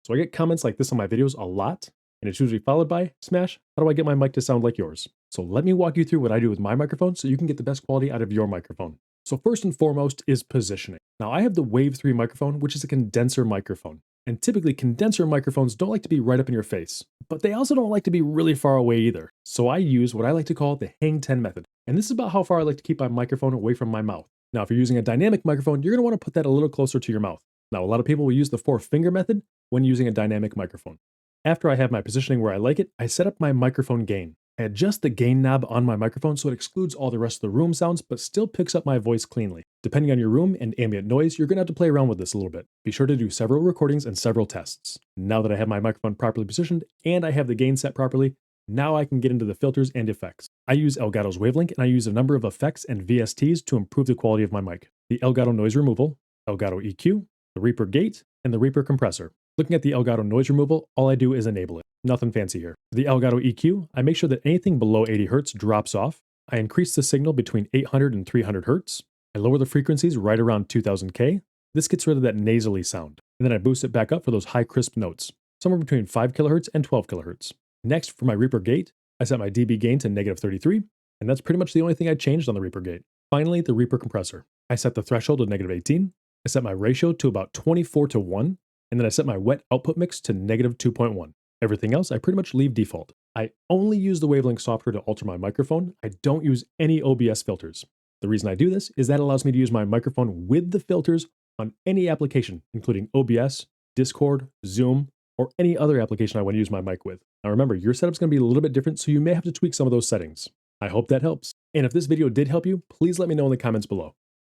So I get comments like this on my videos a lot, and it's usually followed by, Smash, how do I get my mic to sound like yours? So let me walk you through what I do with my microphone so you can get the best quality out of your microphone. So first and foremost is positioning. Now I have the Wave 3 microphone, which is a condenser microphone. And typically condenser microphones don't like to be right up in your face, but they also don't like to be really far away either. So I use what I like to call the Hang 10 method. And this is about how far I like to keep my microphone away from my mouth. Now, if you're using a dynamic microphone, you're going to want to put that a little closer to your mouth. Now, a lot of people will use the 4-finger method when using a dynamic microphone. After I have my positioning where I like it, I set up my microphone gain. I adjust the gain knob on my microphone so it excludes all the rest of the room sounds, but still picks up my voice cleanly. Depending on your room and ambient noise, you're going to have to play around with this a little bit. Be sure to do several recordings and several tests. Now that I have my microphone properly positioned and I have the gain set properly, now I can get into the filters and effects. I use Elgato's Wavelink and I use a number of effects and VSTs to improve the quality of my mic. The Elgato Noise Removal, Elgato EQ, the Reaper Gate, and the Reaper Compressor. Looking at the Elgato Noise Removal, all I do is enable it. Nothing fancy here. For the Elgato EQ, I make sure that anything below 80 Hz drops off. I increase the signal between 800 and 300 Hz. I lower the frequencies right around 2000K. This gets rid of that nasally sound. And then I boost it back up for those high crisp notes, somewhere between 5 kHz and 12 kHz. Next, for my Reaper Gate, I set my dB gain to -33, and that's pretty much the only thing I changed on the Reaper Gate. Finally, the Reaper Compressor. I set the threshold to -18, I set my ratio to about 24:1, and then I set my wet output mix to -2.1. Everything else I pretty much leave default. I only use the Wavelink software to alter my microphone. I don't use any OBS filters. The reason I do this is that allows me to use my microphone with the filters on any application, including OBS, Discord, Zoom, or any other application I want to use my mic with. Now remember, your setup's going to be a little bit different, so you may have to tweak some of those settings. I hope that helps. And if this video did help you, please let me know in the comments below.